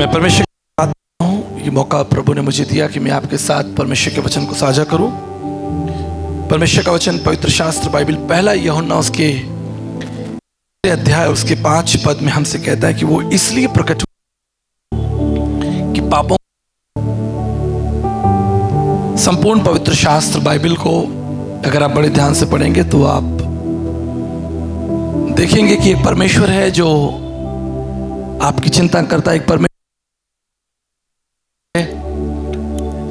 मैं परमेश्वर की बात करता हूँ। ये मौका प्रभु ने मुझे दिया कि मैं आपके साथ परमेश्वर के वचन को साझा करूं। परमेश्वर का वचन पवित्र शास्त्र बाइबल पहला यूहन्ना उसके अध्याय उसके 5 पद में हमसे कहता है कि वो इसलिए प्रकट हुआ कि पापों। संपूर्ण पवित्र शास्त्र बाइबल को अगर आप बड़े ध्यान से पढ़ेंगे तो आप देखेंगे कि एक परमेश्वर है जो आपकी चिंता करता है। एक परमेश्वर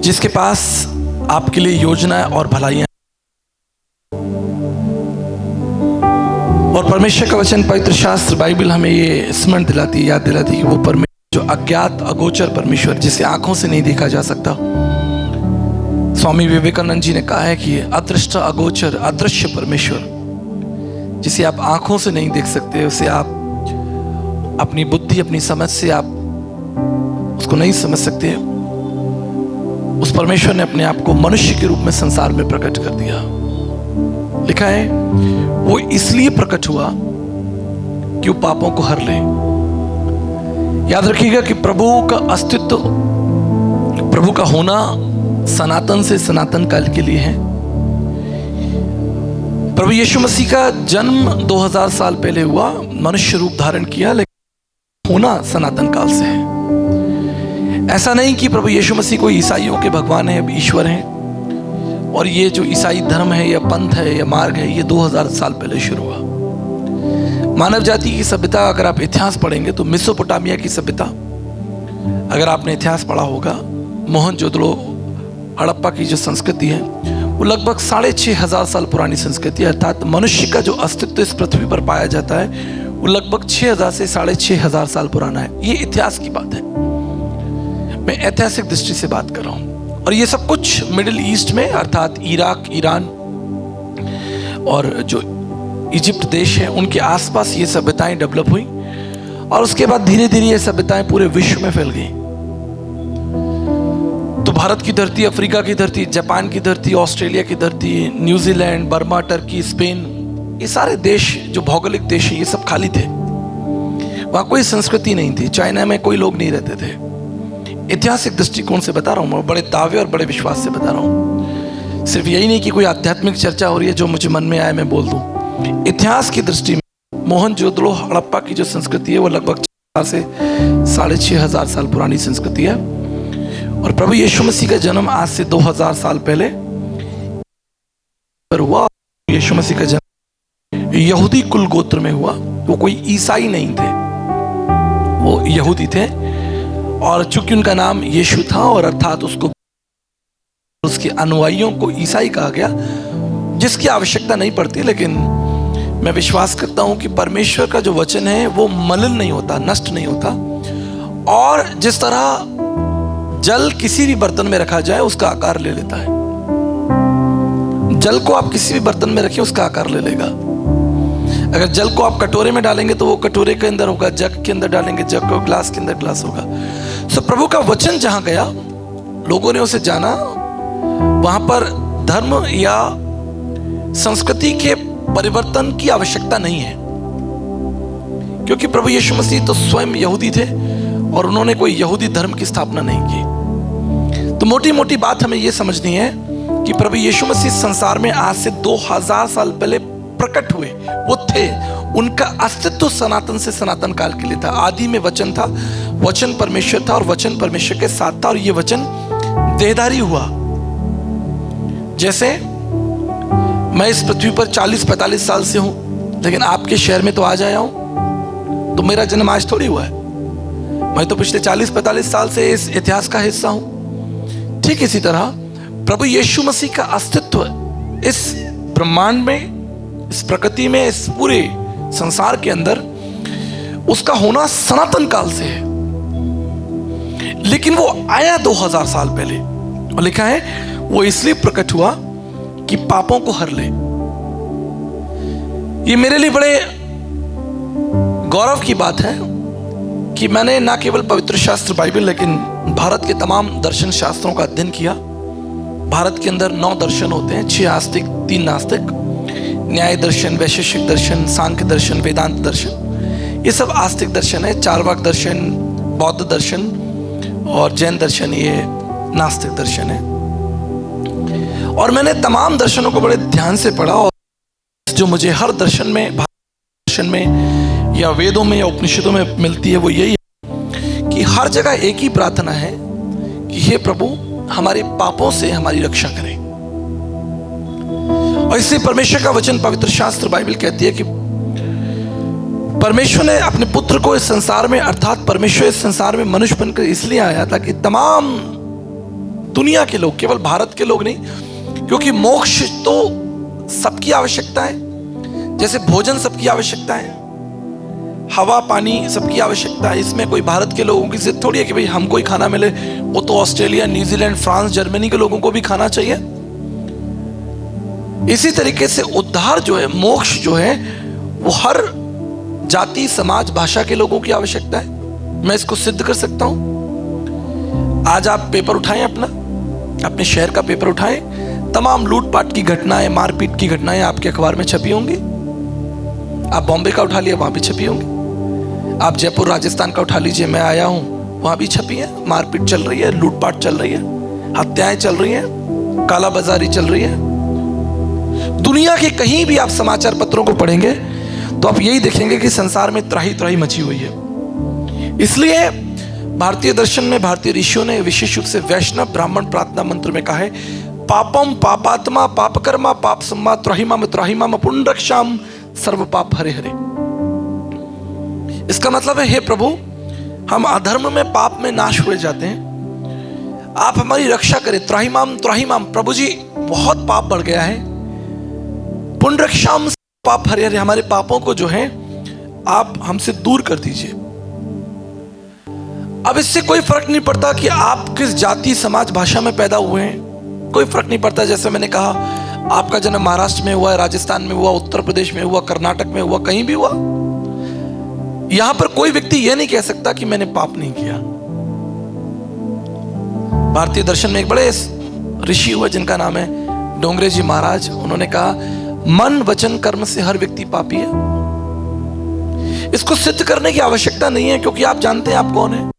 जिसके पास आपके लिए योजनाएं और भलाइयां। और परमेश्वर का वचन पवित्र शास्त्र बाइबल हमें ये स्मरण दिलाती है, याद दिलाती है कि वो परमेश्वर जो अज्ञात अगोचर परमेश्वर जिसे आंखों से नहीं देखा जा सकता। स्वामी विवेकानंद जी ने कहा है कि अदृष्ट अगोचर अदृश्य परमेश्वर जिसे आप आंखों से नहीं देख सकते, उसे आप अपनी बुद्धि अपनी समझ से आप उसको नहीं समझ सकते। उस परमेश्वर ने अपने आप को मनुष्य के रूप में संसार में प्रकट कर दिया। लिखा है वो इसलिए प्रकट हुआ कि वो पापों को हर ले। याद रखिएगा कि प्रभु का अस्तित्व, प्रभु का होना सनातन से सनातन काल के लिए है। प्रभु यीशु मसीह का जन्म 2000 साल पहले हुआ, मनुष्य रूप धारण किया, लेकिन होना सनातन काल से है। ऐसा नहीं कि प्रभु यीशु मसीह कोई ईसाइयों के भगवान है, ईश्वर हैं, और ये जो ईसाई धर्म है या पंथ है या मार्ग है ये 2000 साल पहले शुरू हुआ। मानव जाति की सभ्यता अगर आप इतिहास पढ़ेंगे तो मेसोपोटामिया की सभ्यता, अगर आपने इतिहास पढ़ा होगा, मोहनजोदड़ो हड़प्पा की जो संस्कृति है वो लगभग 6500 साल पुरानी संस्कृति है। अर्थात मनुष्य का जो अस्तित्व इस पृथ्वी पर पाया जाता है वो लगभग 6000 से 6500 साल पुराना है। ये इतिहास की बात है, मैं ऐतिहासिक दृष्टि से बात कर रहा हूं। और ये सब कुछ मिडिल ईस्ट में अर्थात इराक, ईरान और जो इजिप्ट देश है उनके आसपास ये सभ्यताएं डेवलप हुई, और उसके बाद धीरे धीरे ये सभ्यताएं पूरे विश्व में फैल गई। तो भारत की धरती, अफ्रीका की धरती, जापान की धरती, ऑस्ट्रेलिया की धरती, न्यूजीलैंड, बर्मा, टर्की, स्पेन, ये सारे देश जो भौगोलिक देश है ये सब खाली थे। वहां कोई संस्कृति नहीं थी। चाइना में कोई लोग नहीं रहते थे। ऐतिहासिक दृष्टिकोण से बता रहा हूँ, बड़े दावे और बड़े विश्वास से बता रहा हूँ। सिर्फ यही नहीं कि कोई आध्यात्मिक चर्चा हो रही है जो मुझे मन में आए मैं बोल दूं। इतिहास की दृष्टि में मोहनजोदड़ो हड़प्पा की जो संस्कृति है वो लगभग 4 से 6500 साल पुरानी संस्कृति है। और प्रभु यीशु मसीह का जन्म आज से 2000 साल पहले हुआ। यीशु मसीह का जन्म यहूदी कुल गोत्र में हुआ। वो कोई ईसाई नहीं थे, वो यहूदी थे। और चूंकि उनका नाम यीशु था और अर्थात उसको उसके अनुयायियों को ईसाई कहा गया, जिसकी आवश्यकता नहीं पड़ती। लेकिन मैं विश्वास करता हूं कि परमेश्वर का जो वचन है वो मलिन नहीं होता, नष्ट नहीं होता। और जिस तरह जल किसी भी बर्तन में रखा जाए उसका आकार ले लेता है। जल को आप किसी भी बर्तन में रखिए उसका आकार ले लेगा। अगर जल को आप कटोरे में डालेंगे तो वो कटोरे के अंदर होगा, जग के अंदर डालेंगे जग को, ग्लास के अंदर ग्लास होगा। सो प्रभु का वचन जहां गया लोगों ने उसे जाना। वहां पर धर्म या संस्कृति के परिवर्तन की आवश्यकता नहीं है, क्योंकि प्रभु यीशु मसीह तो स्वयं यहूदी थे और उन्होंने कोई यहूदी धर्म की स्थापना नहीं की। तो मोटी मोटी बात हमें यह समझनी है कि प्रभु यीशु मसीह संसार में आज से 2000 साल पहले प्रकट हुए। वो थे, उनका अस्तित्व सनातन से सनातन काल के लिए था। आदि में वचन था, वचन परमेश्वर था और वचन परमेश्वर के साथ था, और ये वचन देहधारी हुआ। जैसे मैं इस पृथ्वी पर 40-45 साल से हूं, लेकिन आपके शहर में तो आज आया हूं, तो मेरा जन्म आज थोड़ी हुआ है। मैं तो पिछले 40-45 साल से इस इतिहास का हिस्सा हूं। ठीक इसी तरह प्रभु यीशु मसीह का अस्तित्व इस ब्रह्मांड में, इस प्रकृति में, इस पूरे संसार के अंदर उसका होना सनातन काल से है। लेकिन वो आया 2000 साल पहले, और लिखा है वो इसलिए प्रकट हुआ कि पापों को हर ले। ये मेरे लिए बड़े गौरव की बात है कि मैंने ना केवल पवित्र शास्त्र बाइबल लेकिन भारत के तमाम दर्शन शास्त्रों का अध्ययन किया। भारत के अंदर 9 दर्शन होते हैं, 6 आस्तिक, 3 नास्तिक। न्याय दर्शन, वैशेषिक दर्शन, सांख्य दर्शन, वेदांत दर्शन, ये सब आस्तिक दर्शन है। चार्वाक दर्शन, बौद्ध दर्शन और जैन दर्शन, ये नास्तिक दर्शन है। और मैंने तमाम दर्शनों को बड़े ध्यान से पढ़ा, और जो मुझे हर दर्शन में या वेदों में या उपनिषदों में मिलती है वो यही है कि हर जगह एक ही प्रार्थना है कि हे प्रभु हमारे पापों से हमारी रक्षा करें। और इससे परमेश्वर का वचन, पवित्र शास्त्र बाइबल कहती है कि परमेश्वर ने अपने पुत्र को इस संसार में, अर्थात परमेश्वर इस संसार में मनुष्य बनकर इसलिए आया था कि तमाम दुनिया के लोग, केवल भारत के लोग नहीं, क्योंकि मोक्ष तो सबकी आवश्यकता है, जैसे भोजन सबकी आवश्यकता है, हवा पानी सबकी आवश्यकता है। इसमें कोई भारत के लोगों की जिद थोड़ी है कि भाई हमको ही खाना मिले, वो तो ऑस्ट्रेलिया, न्यूजीलैंड, फ्रांस, जर्मनी के लोगों को भी खाना चाहिए। इसी तरीके से उद्धार जो है, मोक्ष जो है, वो हर जाति, समाज, भाषा के लोगों की आवश्यकता है। मैं इसको सिद्ध कर सकता हूं। आज आप पेपर उठाएं, अपने शहर का पेपर उठाएं, तमाम लूटपाट की घटनाएं, मारपीट की घटनाएं आपके अखबार में छपी होंगी। आप बॉम्बे का उठा लिया, वहां भी छपी होंगी। आप जयपुर राजस्थान का उठा लीजिए, मैं आया हूं, वहां भी छपी है। मारपीट चल रही है, लूटपाट चल रही है, हत्याएं चल रही हैं, कालाबाजारी चल रही है। दुनिया के कहीं भी आप समाचार पत्रों को पढ़ेंगे तो आप यही देखेंगे कि संसार में त्राही त्राही मची हुई है। इसलिए भारतीय दर्शन में भारतीय ऋषियों ने विशेष रूप से वैष्णव ब्राह्मण प्रार्थना मंत्र में कहा है, पापम पापात्मा पापकर्मा पाप सम्मा त्राहिमाम त्राहिमाम पुण्यरक्षाम सर्व पाप हरे हरे। इसका मतलब है, हे प्रभु हम अधर्म में, पाप में नाश हुए जाते हैं, आप हमारी रक्षा करें। त्राहिमाम त्राहिमाम, प्रभु जी बहुत पाप बढ़ गया है, पुण्यरक्षाम पाप हरे हरे, हमारे पापों को जो है आप हमसे दूर कर दीजिए। अब इससे कोई फर्क नहीं पड़ता कि आप किस जाति, समाज, भाषा में पैदा हुए हैं, कोई फर्क नहीं पड़ता। जैसे मैंने कहा, आपका जन्म महाराष्ट्र में हुआ, राजस्थान में हुआ, उत्तर प्रदेश में हुआ, कर्नाटक में हुआ, कहीं भी हुआ, यहां पर कोई व्यक्ति यह नहीं कह सकता कि मैंने पाप नहीं किया। भारतीय दर्शन में एक बड़े ऋषि हुए जिनका नाम है डोंगरे जी महाराज। उन्होंने कहा, मन वचन कर्म से हर व्यक्ति पापी है। इसको सिद्ध करने की आवश्यकता नहीं है, क्योंकि आप जानते हैं आप कौन है।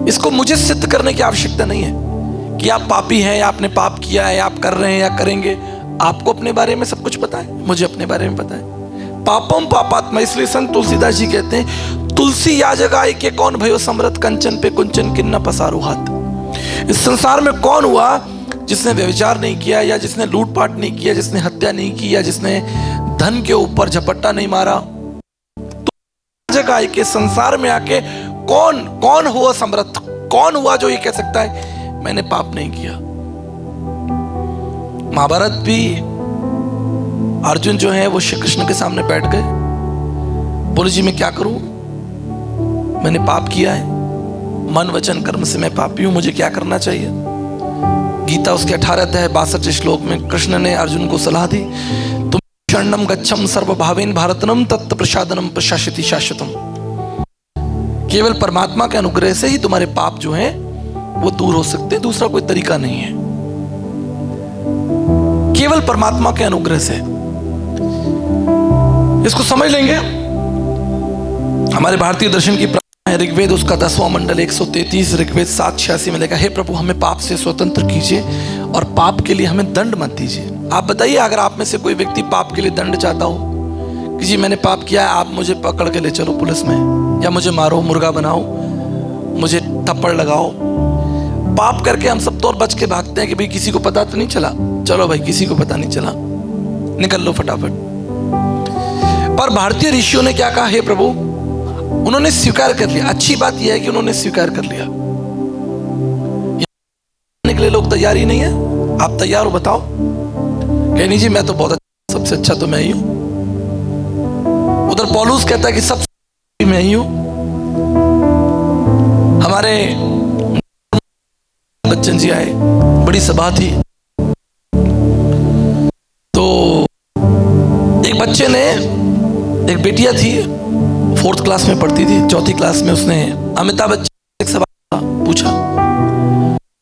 इसको मुझे सिद्ध करने की आवश्यकता नहीं है कि आप पापी हैं, या आपने पाप किया है, आप कर रहे हैं या करेंगे। आपको अपने बारे में सब कुछ पता है, मुझे अपने बारे में पता है। पापम पापात्मा, इसलिए संत तुलसीदास जी कहते हैं, तुलसी या जगाई के कौन भयो समृत, कंचन पे कुंचन किन्ना पसारू हाथ। इस संसार में कौन हुआ जिसने व्यभिचार नहीं किया, या जिसने लूटपाट नहीं किया, जिसने हत्या नहीं की, या जिसने धन के ऊपर झपट्टा नहीं मारा। तो जगह के संसार में आके कौन हुआ समर्थ, कौन हुआ जो ये कह सकता है मैंने पाप नहीं किया। महाभारत भी अर्जुन जो है वो श्री कृष्ण के सामने बैठ गए, बोले जी मैं क्या करूं, मैंने पाप किया है, मन वचन कर्म से मैं पापी हूं, मुझे क्या करना चाहिए। गीता उसके 18 अध्याय 62 श्लोक में कृष्ण ने अर्जुन को सलाह दी, तुम शरणम गच्छम सर्वभावेन भारतनम तत्त प्रसादनम प्रशासिति शाश्वतम। केवल परमात्मा के अनुग्रह से ही तुम्हारे पाप जो हैं वो दूर हो सकते हैं, दूसरा कोई तरीका नहीं है, केवल परमात्मा के अनुग्रह से। इसको समझ लेंगे। हमारे भारतीय दर्शन की ऋग्वेद उसका 10वां मंडल 133 ऋग्वेद 7:86 में लिखा, हे प्रभु हमें पाप से स्वतंत्र कीजिए और पाप के लिए हमें दंड मत दीजिए। आप बताइए, अगर आप में से कोई व्यक्ति पाप के लिए दंड चाहता हो कि जी मैंने पाप किया है, आप मुझे पकड़ के ले चलो पुलिस में, या मुझे मारो, मुर्गा बनाओ, मुझे थप्पड़ लगाओ। पाप करके हम सब तो और बच के भागते हैं कि भाई किसी को पता तो नहीं चला, चलो भाई किसी को पता नहीं चला, निकल लो फटाफट। पर भारतीय ऋषियों ने क्या कहा, हे प्रभु, उन्होंने स्वीकार कर लिया। अच्छी बात यह है कि उन्होंने स्वीकार कर लिया। निकले लोग तैयार ही नहीं है। आप तैयार हो, बताओ। कहनी जी मैं तो बहुत अच्छा, सबसे अच्छा तो मैं ही हूं। उधर पौलुस कहता है कि सबसे मैं ही हूं। हमारे बच्चन जी आए, बड़ी सभा थी, तो एक बच्चे ने, एक बेटिया थी 4th क्लास में पढ़ती थी, 4थी क्लास में, उसने अमिताभ बच्चन से एक सवाल पूछा।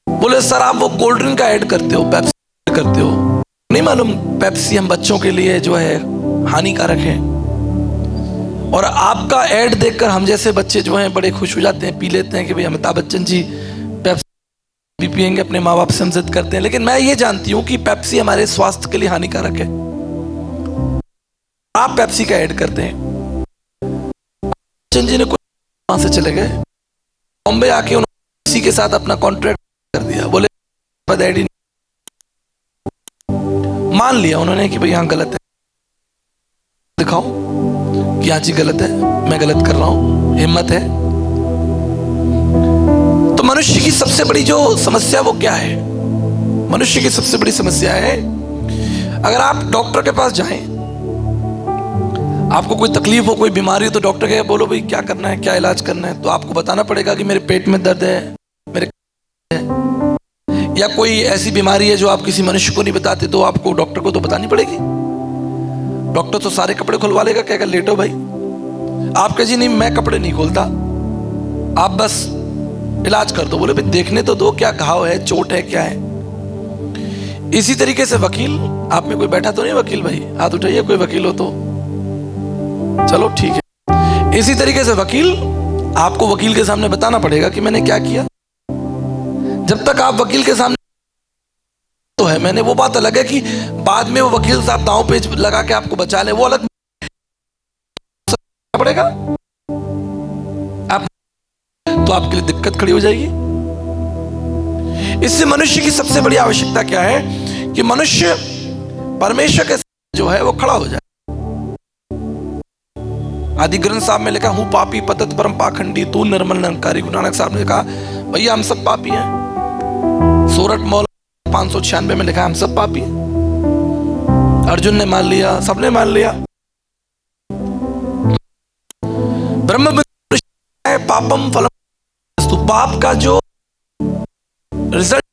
बोले सर आप वो कोल्ड ड्रिंक का ऐड करते हो, पेप्सी करते हो, नहीं मालूम पेप्सी हम बच्चों के लिए जो है हानिकारक है। और आपका ऐड देखकर हम जैसे बच्चे जो हैं बड़े खुश हो जाते हैं, पी लेते हैं कि भाई अमिताभ बच्चन जी पेप्सी पियेंगे, अपने माँ बाप से हम जिद करते हैं। लेकिन मैं ये जानती हूँ कि पेप्सी हमारे स्वास्थ्य के लिए हानिकारक है। आप पेप्सी का ऐड करते हैं। बच्चन जी ने कुछ वहां से चले गए बॉम्बे, आके उन्होंने पेप्सी के साथ अपना कॉन्ट्रैक्ट कर दिया। बोले डैडी, मान लिया उन्होंने कि भाई यहाँ गलत है, दिखाओ कि हाँ जी गलत है, मैं गलत कर रहा हूं, हिम्मत है। तो मनुष्य की सबसे बड़ी जो समस्या वो क्या है? मनुष्य की सबसे बड़ी समस्या है, अगर आप डॉक्टर के पास जाएं, आपको कोई तकलीफ हो, कोई बीमारी हो, तो डॉक्टर के बोलो भाई क्या करना है, क्या इलाज करना है, तो आपको बताना पड़ेगा कि मेरे पेट में दर्द है, मेरे या कोई ऐसी बीमारी है जो आप किसी मनुष्य को नहीं बताते, तो आपको डॉक्टर को तो बतानी पड़ेगी। डॉक्टर तो सारे कपड़े खुलवा लेगा, कहेगा लेटो भाई। आप कहे जी नहीं मैं कपड़े नहीं खोलता, आप बस इलाज कर दो। बोले भाई देखने तो दो, क्या घाव है, चोट है, क्या है। इसी तरीके से वकील, आप में कोई बैठा तो नहीं वकील भाई? हाथ उठाइए कोई वकील हो तो, चलो ठीक है। इसी तरीके से वकील, आपको वकील के सामने बताना पड़ेगा कि मैंने क्या किया। जब तक आप वकील के सामने तो है, मैंने वो बात अलग है कि बाद में वो वकील साहब दांव पेच लगा के आपको बचा ले, वो अलग पड़ेगा आप, तो आपके लिए दिक्कत खड़ी हो जाएगी। इससे मनुष्य की सबसे बड़ी आवश्यकता क्या है कि मनुष्य परमेश्वर के जो है वो खड़ा हो जाए। आदि ग्रंथ साहब में लिखा, हूं पापी पतत परम पाखंडी, तू निर्मल निरंकारी। गुरु नानक साहब ने कहा भैया हम सब पापी हैं। सोरठ मौल 596 में लिखा हम सब पापी हैं। अर्जुन ने मान लिया, सबने मान लिया। ब्रह्म है पापम फलम, तो पाप का जो रिजल्ट,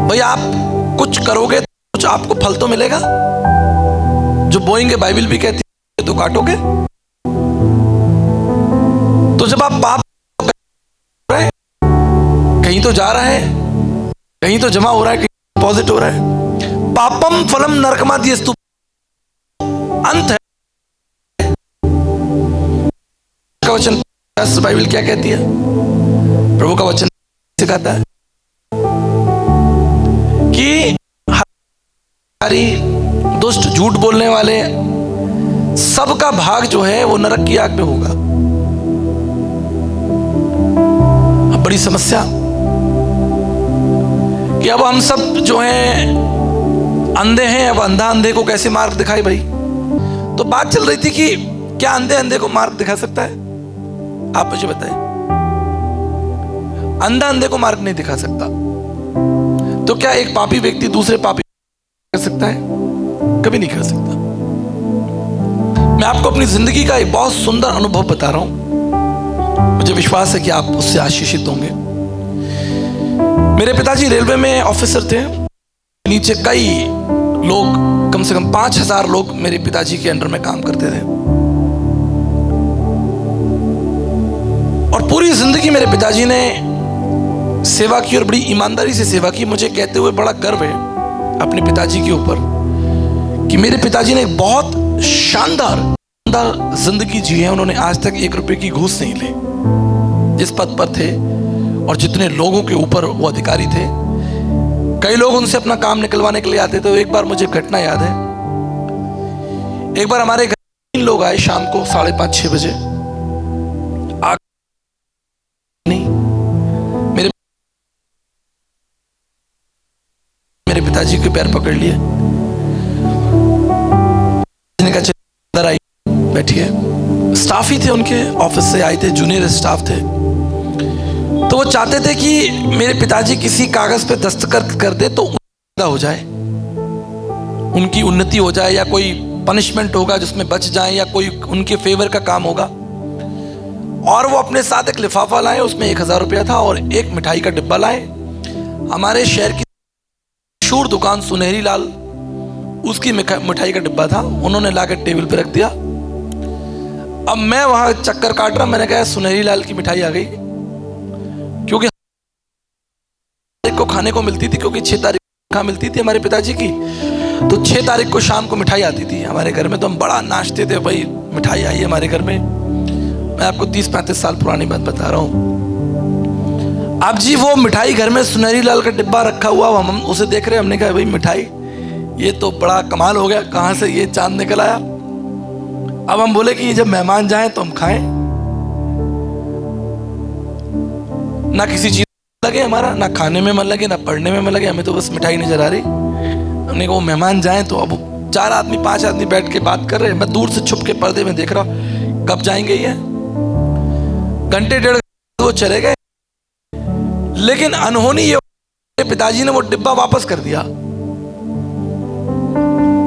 भाई आप कुछ करोगे कुछ आपको फल तो मिलेगा। जो बोएंगे, बाइबल भी कहती है तो काटोगे। तो जब आप पाप कर रहे हैं, कहीं तो जा रहा है, कहीं तो जमा हो रहा है, कहीं डिपॉजिट हो रहा है। पापम फलम नरकमादिस्तु, अंत है का वचन। बाइबल क्या कहती है? प्रभु का वचन सिखाता है कि हमारी दुष्ट झूठ बोलने वाले सबका भाग जो है वो नरक की आग में होगा। अब बड़ी समस्या कि अब हम सब जो हैं अंधे हैं, अब अंधा अंधे को कैसे मार्ग दिखाए भाई। तो बात चल रही थी कि क्या अंधे अंधे को मार्ग दिखा सकता है? आप मुझे बताएं। अंधा अंधे को मार्ग नहीं दिखा सकता, तो क्या एक पापी व्यक्ति दूसरे पापी कर सकता है? कभी नहीं कर सकता। मैं आपको अपनी जिंदगी का एक बहुत सुंदर अनुभव बता रहा हूं, मुझे विश्वास है कि आप उससे आशीषित होंगे। मेरे पिताजी रेलवे में ऑफिसर थे। नीचे कई लोग, कम से कम 5000 लोग मेरे पिताजी के अंडर में काम करते थे। और पूरी जिंदगी मेरे पिताजी ने सेवा की और बड़ी ईमानदारी से सेवा की। मुझे कहते हुए बड़ा गर्व है अपने पिताजी के ऊपर कि मेरे पिताजी ने एक बहुत शानदार जिंदगी जी है। उन्होंने आज तक 1 रुपए की घूस नहीं ली। जिस पद पर थे और जितने लोगों के ऊपर वो अधिकारी थे, कई लोग उनसे अपना काम निकलवाने के लिए आते थे। एक बार मुझे घटना याद है, एक बार हमारे घर 3 लोग आए शाम को 5:30-6 बजे। नहीं, मेरे पिताजी के पैर पकड़ लिए, अंदर आई, बैठी है। स्टाफ ही थे, उनके ऑफिस से आए थे, जूनियर स्टाफ थे। तो वो चाहते थे कि मेरे पिताजी किसी कागज पे दस्तखत कर दे तो हो जाए, उनकी उन्नति हो जाए, या कोई पनिशमेंट होगा जिसमें बच जाए, या कोई उनके फेवर का काम होगा। और वो अपने साथ एक लिफाफा लाए, उसमें 1000 रुपया था और एक मिठाई का डिब्बा लाए। हमारे शहर की मशहूर दुकान सुनहरी लाल, उसकी मिठाई का डिब्बा था। उन्होंने लाकर टेबल पे रख दिया। अब मैं वहां चक्कर काट रहा, मैंने कहा सुनहरी लाल की मिठाई आ गई, क्योंकि को खाने को मिलती थी, क्योंकि 6 तारीख को मिलती थी हमारे पिताजी की। तो 6 तारीख को शाम को मिठाई आती थी हमारे घर में, तो हम बड़ा नाचते थे भाई, मिठाई आई हमारे घर में। मैं आपको 30-35 साल पुरानी बात बता रहा हूँ। अब जी वो मिठाई घर में सुनहरी लाल का डिब्बा रखा हुआ, हम उसे देख रहे हैं। हमने कहा भाई मिठाई, ये तो बड़ा कमाल हो गया, कहाँ से ये चांद निकल आया। अब हम बोले कि जब मेहमान जाएं तो हम खाएं, ना किसी चीज लगे हमारा, ना खाने में मन लगे, ना पढ़ने में मन लगे, हमें तो बस मिठाई नजर आ रही। हमने कहा वो मेहमान जाएं तो अब 4 आदमी 5 आदमी बैठ के बात कर रहे हैं, मैं दूर से छुप के पर्दे में देख रहा कब जाएंगे ये। घंटे 1.5 वो चले गए, लेकिन अनहोनी ये पिताजी ने वो डिब्बा वापस कर दिया।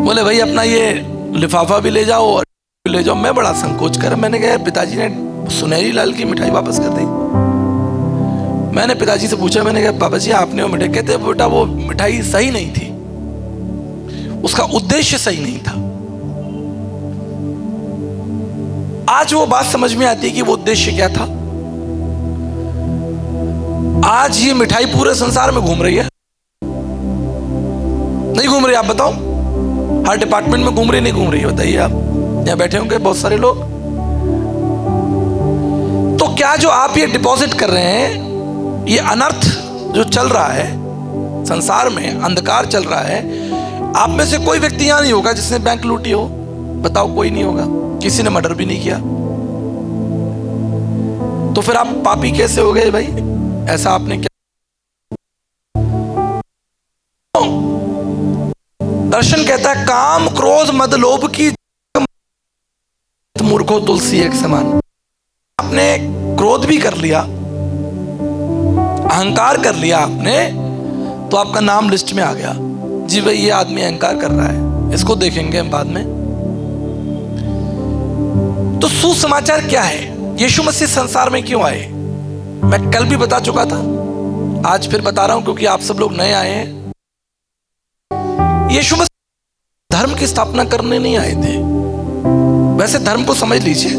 बोले भाई अपना ये लिफाफा भी ले जाओ और ले जाओ। मैं बड़ा संकोच कर, मैंने कहा पिताजी ने सुनहरी लाल की मिठाई वापस कर दी। मैंने पिताजी से पूछा, मैंने कहा पापा जी आपने वो मिठाई, कहते बेटा वो मिठाई सही नहीं थी, उसका उद्देश्य सही नहीं था। आज वो बात समझ में आती है कि वो उद्देश्य क्या था। आज ये मिठाई पूरे संसार में घूम रही है, नहीं घूम रही? आप बताओ, हर डिपार्टमेंट में घूम रही, नहीं घूम रही? बताइए आप, यहां बैठे होंगे बहुत सारे लोग। तो क्या जो आप ये डिपॉजिट कर रहे हैं, ये अनर्थ जो चल रहा है संसार में, अंधकार चल रहा है, आप में से कोई व्यक्ति यहां नहीं होगा जिसने बैंक लूटी हो? बताओ, कोई नहीं होगा। किसी ने मर्डर भी नहीं किया, तो फिर आप पापी कैसे हो गए भाई? ऐसा आपने क्या? दर्शन कहता है काम क्रोध मद लोभ की मूर्खो तुलसी एक समान। आपने क्रोध भी कर लिया, अहंकार कर लिया आपने, तो आपका नाम लिस्ट में आ गया। जी भाई ये आदमी अहंकार कर रहा है, इसको देखेंगे हम बाद में। तो सुसमाचार क्या है? यीशु मसीह संसार में क्यों आए? मैं कल भी बता चुका था, आज फिर बता रहा हूं क्योंकि आप सब लोग नए आए हैं। यीशु मसीह धर्म की स्थापना करने नहीं आए थे। वैसे धर्म को समझ लीजिए,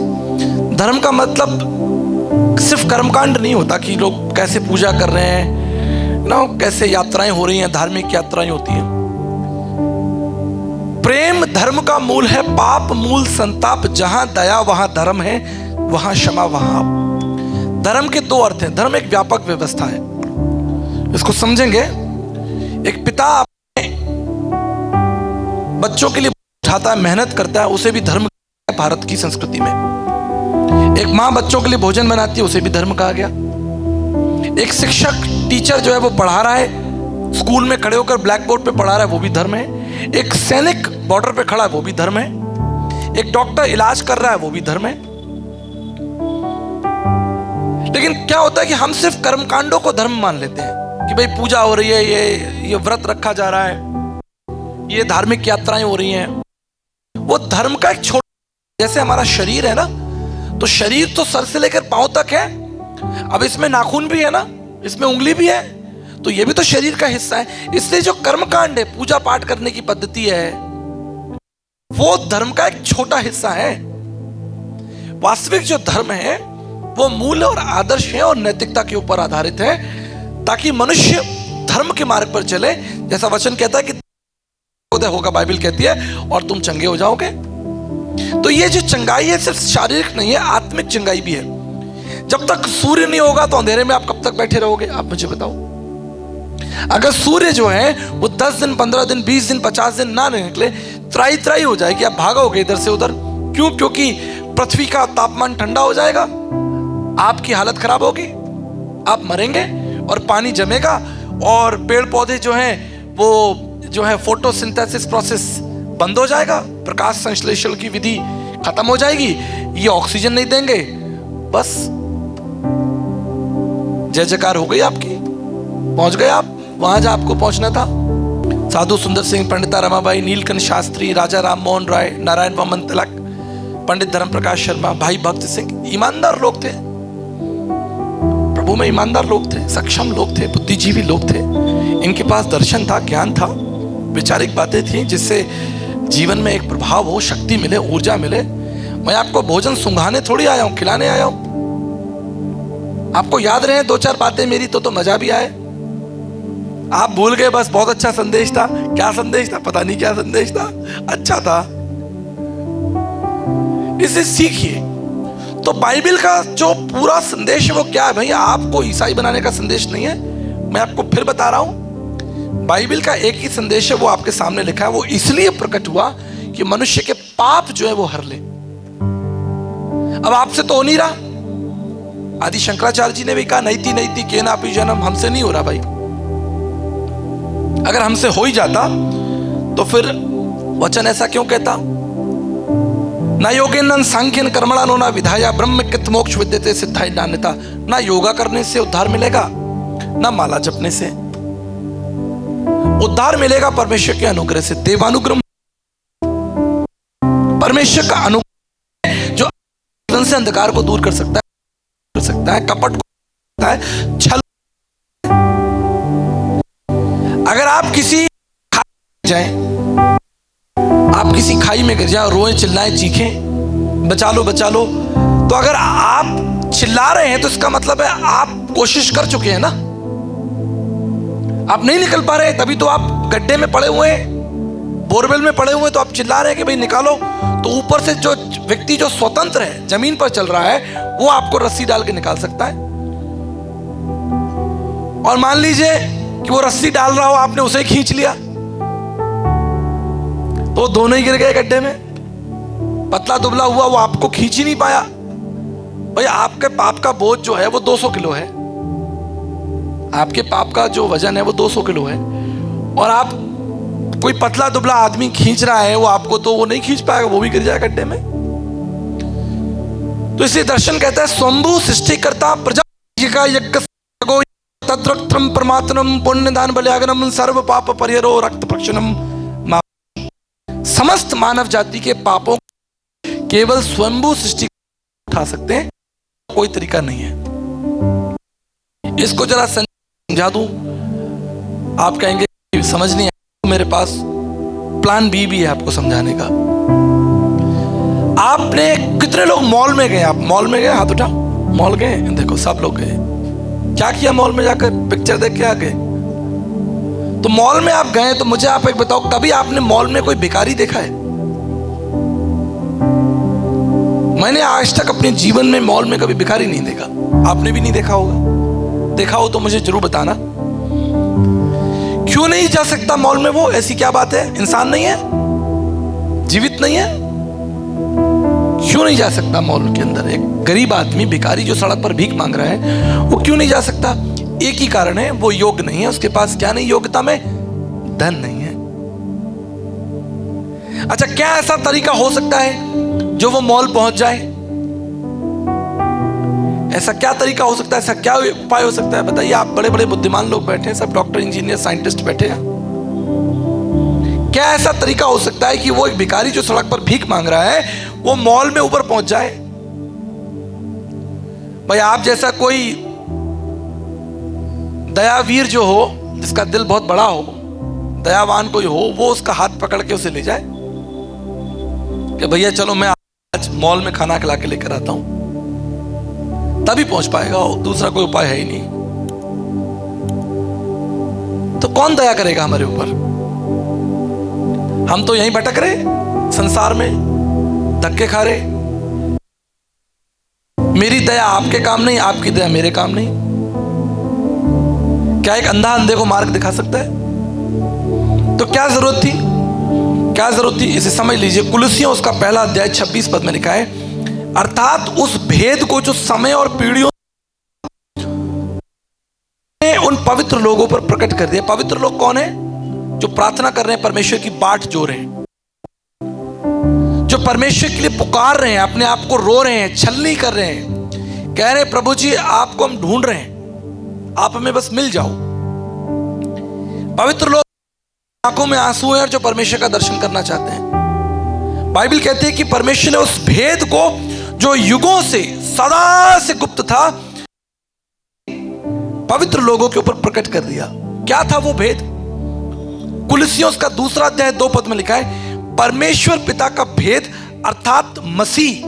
धर्म का मतलब सिर्फ कर्मकांड नहीं होता कि लोग कैसे पूजा कर रहे हैं ना, कैसे यात्राएं हो रही हैं, धार्मिक यात्राएं होती हैं। प्रेम धर्म का मूल है, पाप मूल संताप। जहां दया वहां धर्म है, वहां क्षमा वहां आप। धर्म के 2 अर्थ हैं। धर्म एक व्यापक व्यवस्था है, इसको समझेंगे। एक पिता अपने बच्चों के लिए उठाता है, मेहनत करता है, उसे भी धर्म है भारत की संस्कृति में। एक माँ बच्चों के लिए भोजन बनाती है, उसे भी धर्म कहा गया। एक शिक्षक टीचर जो है वो पढ़ा रहा है, स्कूल में खड़े होकर ब्लैक बोर्ड पे पढ़ा रहा है, वो भी धर्म है। एक सैनिक बॉर्डर पे खड़ा है, वो भी धर्म है। एक डॉक्टर इलाज कर रहा है, वो भी धर्म है। लेकिन क्या होता है कि हम सिर्फ कर्मकांडों को धर्म मान लेते हैं कि भाई पूजा हो रही है, ये व्रत रखा जा रहा है, ये धार्मिक यात्राएं हो रही हैं। वो धर्म का एक छोटा, जैसे हमारा शरीर है ना, तो शरीर तो सर से लेकर पांव तक है। अब इसमें नाखून भी है ना, इसमें उंगली भी है, तो ये भी तो शरीर का हिस्सा है। इसलिए जो कर्मकांड है, पूजा पाठ करने की पद्धति है, वो धर्म का एक छोटा हिस्सा है। वास्तविक जो धर्म है वो मूल्य और आदर्श है और नैतिकता के ऊपर आधारित है, ताकि मनुष्य धर्म के मार्ग पर चले। जैसा वचन कहता है कि उदय होगा, बाइबल कहती है, और तुम चंगे हो जाओगे। तो ये जो चंगाई है सिर्फ शारीरिक नहीं है, आत्मिक चंगाई भी है। जब तक सूर्य नहीं होगा तो अंधेरे में आप कब तक बैठे रहोगे? आप मुझे बताओ। अगर सूर्य जो है वो 10 दिन 15 दिन 20 दिन 50 दिन ना निकले, त्राई त्राई हो जाएगी, आप भागोगे इधर से उधर। क्यों? क्योंकि पृथ्वी का तापमान ठंडा हो जाएगा, आपकी हालत खराब होगी, आप मरेंगे और पानी जमेगा, और पेड़ पौधे जो हैं वो जो है फोटोसिंथेसिस प्रोसेस बंद हो जाएगा, प्रकाश संश्लेषण की विधि खत्म हो जाएगी, ये ऑक्सीजन नहीं देंगे, बस जय जयकार हो गई आपकी, पहुंच गए आप वहां जहां आपको पहुंचना था। साधु सुंदर सिंह, पंडिता रमाबाई, नीलकंठ शास्त्री, राजा राम मोहन राय, नारायण वामन तिलक, पंडित धर्म प्रकाश शर्मा, भाई भक्त सिंह, ईमानदार लोग थे, प्रभु में ईमानदार लोग थे, सक्षम लोग थे, बुद्धिजीवी लोग थे। इनके पास दर्शन था, ज्ञान था, वैचारिक बातें थी जिससे जीवन में एक प्रभाव हो, शक्ति मिले, ऊर्जा मिले। मैं आपको भोजन सुंघाने थोड़ी आया हूं, खिलाने आया हूं। आपको याद रहे 2-4 बातें मेरी तो मजा भी आए। आप भूल गए बस, बहुत अच्छा संदेश था। क्या संदेश था? पता नहीं क्या संदेश था, अच्छा था। इसे सीखिए। तो बाइबल का जो पूरा संदेश है वो क्या है भैया? आपको ईसाई बनाने का संदेश नहीं है। मैं आपको फिर बता रहा हूं, बाइबल का एक ही संदेश है, वो आपके सामने लिखा है। वो इसलिए प्रकट हुआ कि मनुष्य के पाप जो है वो हर ले। अब आपसे तो हो नहीं रहा। आदि शंकराचार्य जी ने भी कहा नैति नैति केनापि जन्म, हमसे नहीं हो रहा भाई। अगर हमसे हो ही जाता तो फिर वचन ऐसा क्यों कहता? ना योगेन सांख्यन कर्मणानो ना विधाया ब्रह्म कृत मोक्ष विद्यते सिद्धाय नान्यता। ना योगा करने से उद्धार मिलेगा, ना माला जपने से उद्धार मिलेगा। परमेश्वर के अनुग्रह से, देवानुग्रह, परमेश्वर का अनुग्रह जो जीवन से अंधकार को दूर कर सकता है, कपट को सकता है, छल। अगर आप किसी जाए, आप किसी खाई में गिर जाए, रोए, चिल्लाएं, चीखें, बचा लो बचा लो, तो अगर आप चिल्ला रहे हैं तो इसका मतलब है आप कोशिश कर चुके हैं ना। आप नहीं निकल पा रहे, तभी तो आप गड्ढे में पड़े हुए हैं, बोरवेल में पड़े हुए हैं, तो आप चिल्ला रहे हैं कि भाई निकालो। तो ऊपर से जो व्यक्ति जो स्वतंत्र है, जमीन पर चल रहा है, वो आपको रस्सी डाल के निकाल सकता है। और मान लीजिए कि वो रस्सी डाल रहा हो, आपने उसे खींच लिया, तो दोनों ही गिर गए गड्ढे में। पतला दुबला हुआ, वो आपको खींच ही नहीं पाया। भाई आपके पाप का बोझ जो है वो 200 किलो है। आपके पाप का जो वजन है वो 200 किलो है, और आप कोई पतला दुबला आदमी खींच रहा है, वो आपको तो वो नहीं खींच पाएगा, वो भी गिर जाएगा गड्ढे में। तो इसलिए दर्शन कहता है स्वयंभू सृष्टिकर्ता प्रजा का यज्ञ तद्रक्त्रम परमात्मम पुण्यदान बलियागनम सर्व पाप परिहरो रक्त प्रक्षणम। समस्त मानव जाति के पापों केवल स्वयंभू सृष्टि उठा सकते हैं, कोई तरीका नहीं है। इसको जरा समझा दूं, आप कहेंगे समझ नहीं आया, मेरे पास प्लान बी भी है आपको समझाने का। आपने कितने लोग मॉल में गए? आप मॉल में गए, हाथ उठा। मॉल गए? देखो सब लोग गए। क्या किया मॉल में जाकर? पिक्चर देख के आ गए। तो मॉल में आप गए, तो मुझे आप एक बताओ, कभी आपने मॉल में कोई भिखारी देखा है? मैंने आज तक अपने जीवन में मॉल में कभी भिखारी नहीं देखा। आपने भी नहीं देखा होगा। देखा हो तो मुझे जरूर बताना। क्यों नहीं जा सकता मॉल में वो? ऐसी क्या बात है? इंसान नहीं है? जीवित नहीं है? क्यों नहीं जा सकता मॉल के अंदर? एक गरीब आदमी, भिखारी जो सड़क पर भीख मांग रहा है, वो क्यों नहीं जा सकता? एक ही कारण है, वो योग्य नहीं है। उसके पास क्या नहीं? योग्यता में धन नहीं है। अच्छा, क्या ऐसा तरीका हो सकता है जो वो मॉल पहुंच जाए? ऐसा क्या तरीका हो सकता है? ऐसा क्या उपाय हो सकता है? बताइए। आप बड़े बड़े बुद्धिमान लोग बैठे हैं, सब डॉक्टर, इंजीनियर, साइंटिस्ट बैठे हैं। क्या ऐसा तरीका हो सकता है कि वो एक भिखारी जो सड़क पर भीख मांग रहा है, वो मॉल में ऊपर पहुंच जाए? भाई आप जैसा कोई दयावीर जो हो, जिसका दिल बहुत बड़ा हो, दयावान कोई हो, वो उसका हाथ पकड़ के उसे ले जाए कि भैया चलो मैं आज मॉल में खाना खिला के लेकर आता हूं, तभी पहुंच पाएगा। दूसरा कोई उपाय है ही नहीं। तो कौन दया करेगा हमारे ऊपर? हम तो यहीं भटक रहे संसार में, धक्के खा रहे। मेरी दया आपके काम नहीं, आपकी दया मेरे काम नहीं। क्या एक अंधा अंधे को मार्ग दिखा सकता है? तो क्या जरूरत थी? क्या जरूरत थी? इसे समझ लीजिए। कुलुसियों उसका पहला अध्याय 26 पद में लिखा है, अर्थात उस भेद को जो समय और पीढ़ियों ने उन पवित्र लोगों पर प्रकट कर दिया। पवित्र लोग कौन है? जो प्रार्थना कर रहे हैं, परमेश्वर की बाट जो रहे हैं, जो परमेश्वर के लिए पुकार रहे हैं, अपने आप को रो रहे हैं, छलनी कर रहे हैं, कह रहे हैं प्रभु जी आपको हम ढूंढ रहे हैं, आप हमें बस मिल जाओ। पवित्र लोग आंखों में आंसू है और जो परमेश्वर का दर्शन करना चाहते हैं। बाइबल कहती है कि परमेश्वर ने उस भेद को जो युगों से, सदा से गुप्त था, पवित्र लोगों के ऊपर प्रकट कर दिया। क्या था वो भेद? कुलुसियों उसका दूसरा अध्याय 2 पद में लिखा है, परमेश्वर पिता का भेद अर्थात मसीह